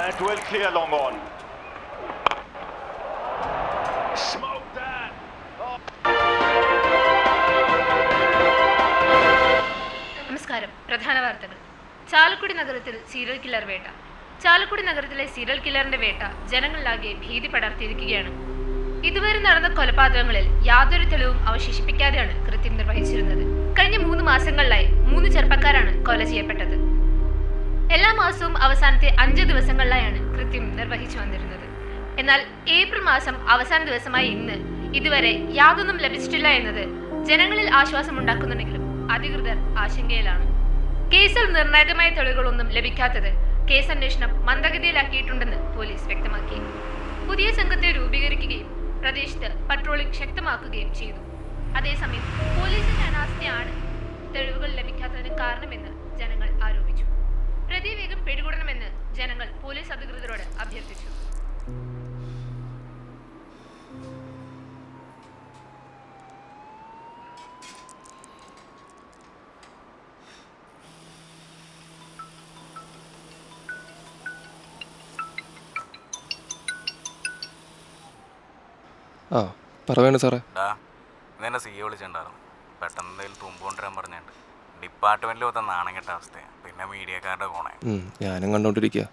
It will clear long on. Smoke that. നമസ്കാരം. പ്രധാന വാർത്തകൾ. ചാലക്കുടി നഗരത്തിൽ സീരിയൽ കില്ലർ വേട്ട. ചാലക്കുടി നഗരത്തിലെ സീരിയൽ കില്ലറിന്റെ വേട്ട ജനങ്ങളിലാകെ ഭീതി പടർത്തിയിരിക്കുകയാണ്. ഇതുവരെ നടന്ന കൊലപാതകങ്ങളിൽ യാതൊരു തെളിവും അവശേഷിപ്പിക്കാതെയാണ് കൃത്യം നിർവഹിച്ചിരുന്നത്. കഴിഞ്ഞ 3 മാസങ്ങളിലായി 3 ചെറുപ്പക്കാരാണ് കൊല ചെയ്യപ്പെട്ടത്. എല്ലാ മാസവും അവസാനത്തെ 5 ദിവസങ്ങളിലായാണ് കൃത്യം നിർവഹിച്ചു വന്നിരുന്നത്. എന്നാൽ ഏപ്രിൽ മാസം അവസാന ദിവസമായ ഇന്ന് ഇതുവരെ യാതൊന്നും ലഭിച്ചിട്ടില്ല എന്നത് ജനങ്ങളിൽ ആശ്വാസമുണ്ടാക്കുന്നുണ്ടെങ്കിലും അധികൃതർ ആശങ്കയിലാണ്. കേസിൽ നിർണായകമായ തെളിവുകളൊന്നും ലഭിക്കാത്തത് കേസന്വേഷണം മന്ദഗതിയിലാക്കിയിട്ടുണ്ടെന്ന് പോലീസ് വ്യക്തമാക്കി. പുതിയ സംഘത്തെ രൂപീകരിക്കുകയും പ്രദേശത്ത് പട്രോളിംഗ് ശക്തമാക്കുകയും ചെയ്തു. അതേസമയം പോലീസിന്റെ അനാസ്ഥയാണ് തെളിവുകൾ ലഭിക്കാത്തതിന് കാരണമെന്ന് ജനങ്ങൾ ആരോപിച്ചു. പ്രതി വേഗം പിടികൂടണമെന്ന് ജനങ്ങൾ പോലീസ് അധികൃതരോട് അഭ്യർത്ഥിച്ചു. ആ പറയണ സാറേ. ഇതെന്നെ സി എ വിളിച്ചിട്ടുണ്ടായിരുന്നു. പെട്ടെന്ന് എന്തെങ്കിലും തുമ്പ് കൊണ്ടുവരാൻ പറഞ്ഞിട്ടുണ്ട്. ഡിപ്പാർട്ട്മെന്റിൽ ഒത്ത നാണം കെട്ട അവസ്ഥയാണ്. പിന്നെ മീഡിയക്കാരുടെ കോണേ. ഞാനും കണ്ടോണ്ടിരിക്കുക.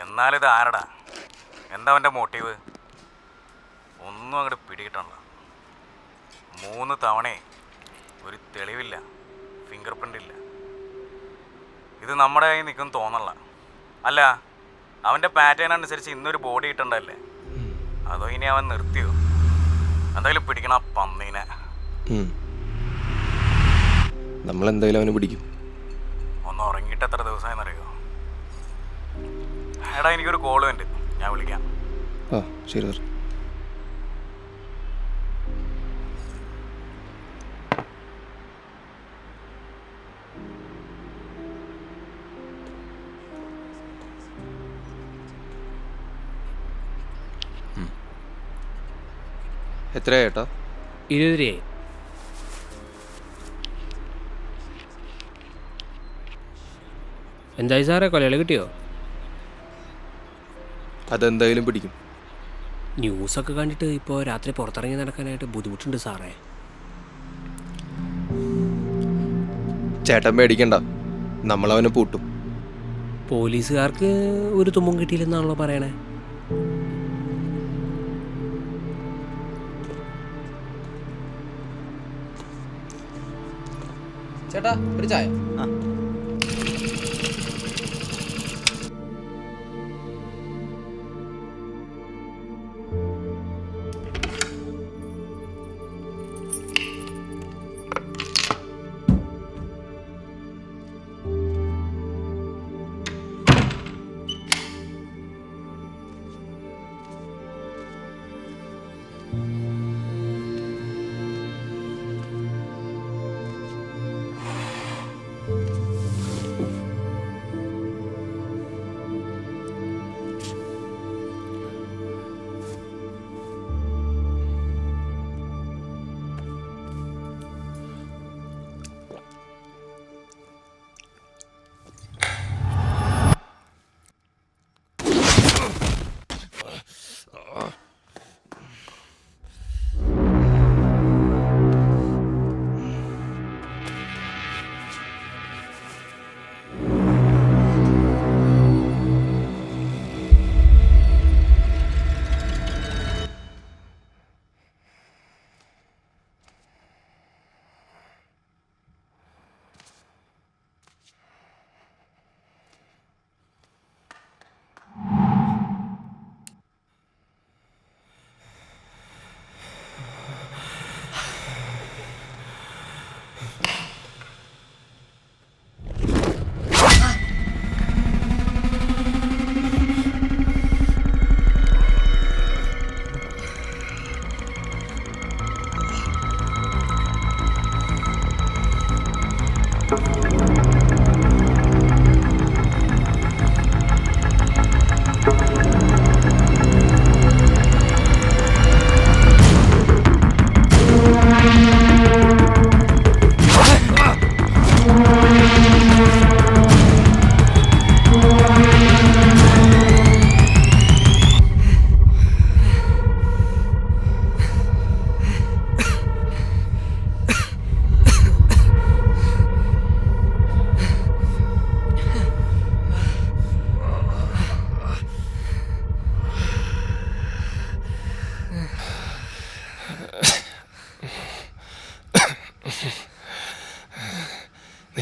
എന്നാലിത് ആരടാ? എന്താ അവൻ്റെ മോട്ടീവ്? ഒന്നും അങ്ങോട്ട് പിടികിട്ടണല്ലോ. 3 തവണയെ ഒരു തെളിവില്ല, ഫിംഗർ പ്രിൻ്റ് ഇല്ല. ഇത് നമ്മുടെ കയ്യിൽ നിൽക്കും തോന്നല്ല. അല്ല, അവൻ്റെ പാറ്റേൺ അനുസരിച്ച് ഇന്നൊരു ബോഡി കിട്ടണ്ടല്ലേ? അതോ ഇനി അവൻ നിർത്തിയോ? എന്തായാലും പിടിക്കണ പന്നീനെ. നമ്മളെന്തായാലും അവനെ പിടിക്കും. ഒന്ന് ഉറങ്ങിയിട്ട് എത്ര ദിവസമായെന്നറിയോ? എടാ, എനിക്കൊരു കോള് ഉണ്ട്, ഞാൻ വിളിക്കാം. ആ ശരി സാർ. എത്രയാ ചേട്ടാ? 20 രൂപയായി. എന്തായി സാറേ, കൊലയാളി കിട്ടിയോ? അതെന്തായാലും പിടിക്കും. ന്യൂസൊക്കെ കണ്ടിട്ട് ഇപ്പോൾ രാത്രി പുറത്തിറങ്ങി നടക്കാനായിട്ട് ബുദ്ധിമുട്ടുണ്ട് സാറേ. ചേട്ടൻ പേടിക്കണ്ട, നമ്മളവനെ പൂട്ടും. പോലീസുകാർക്ക് ഒരു തുമ്പും കിട്ടിയില്ലെന്നാണല്ലോ പറയണേ. ചേട്ടാ ഒരു ചായ.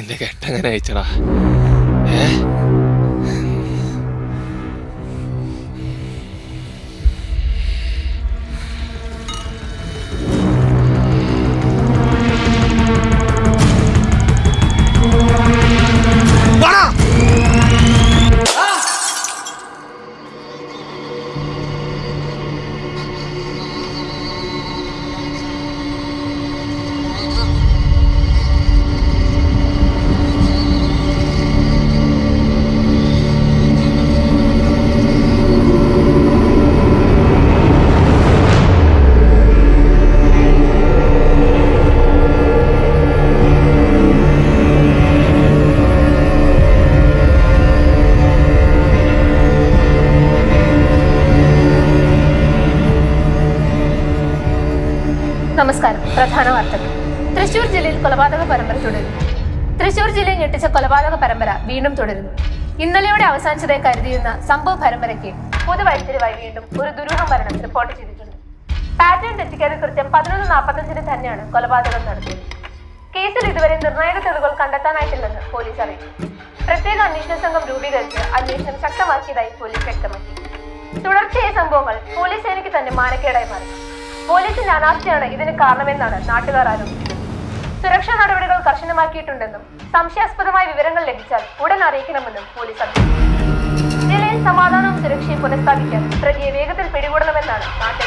നിന്റെ കെട്ടങ്ങനെ അയച്ചടാ. നമസ്കാരം. പ്രധാന വാർത്തകൾ. തൃശൂർ ജില്ലയിൽ കൊലപാതക പരമ്പര തുടരുന്നു. തൃശൂർ ജില്ലയിൽ ഞെട്ടിച്ച കൊലപാതക പരമ്പര വീണ്ടും തുടരുന്നു. ഇന്നലെയോടെ അവസാനിച്ചതായി കരുതിയിരുന്ന സംഭവ പരമ്പരയ്ക്ക് പുതുവഴിത്തിരിവായി വീണ്ടും ഒരു ദുരൂഹ മരണം റിപ്പോർട്ട് ചെയ്തിട്ടുണ്ട്. പാറ്റേൺ തെറ്റിക്കാതെ കൃത്യം 11:45 തന്നെയാണ് കൊലപാതകം നടത്തിയത്. കേസിൽ ഇതുവരെ നിർണായക തെളിവുകൾ കണ്ടെത്താനായിട്ടില്ലെന്ന് പോലീസ് അറിയിച്ചു. പ്രത്യേക അന്വേഷണ സംഘം രൂപീകരിച്ച് അന്വേഷണം ശക്തമാക്കിയതായി പോലീസ് വ്യക്തമാക്കി. തുടർച്ചയായ സംഭവങ്ങൾ പോലീസ് സേനയ്ക്ക് തന്നെ മാനക്കേടായി മാറി. പോലീസിന്റെ അനാസ്ഥയാണ് ഇതിന് കാരണമെന്നാണ് നാട്ടുകാർ ആരോപിക്കുന്നത്. സുരക്ഷാ നടപടികൾ കർശനമാക്കിയിട്ടുണ്ടെന്നും സംശയാസ്പദമായ വിവരങ്ങൾ ലഭിച്ചാൽ ഉടൻ അറിയിക്കണമെന്നും പോലീസ് അറിയിച്ചു. ജില്ലയിൽ സമാധാനവും സുരക്ഷയും പുനഃസ്ഥാപിക്കാൻ പ്രതിയെ വേഗത്തിൽ പിടികൂടണമെന്നാണ് നാട്ടുകാർ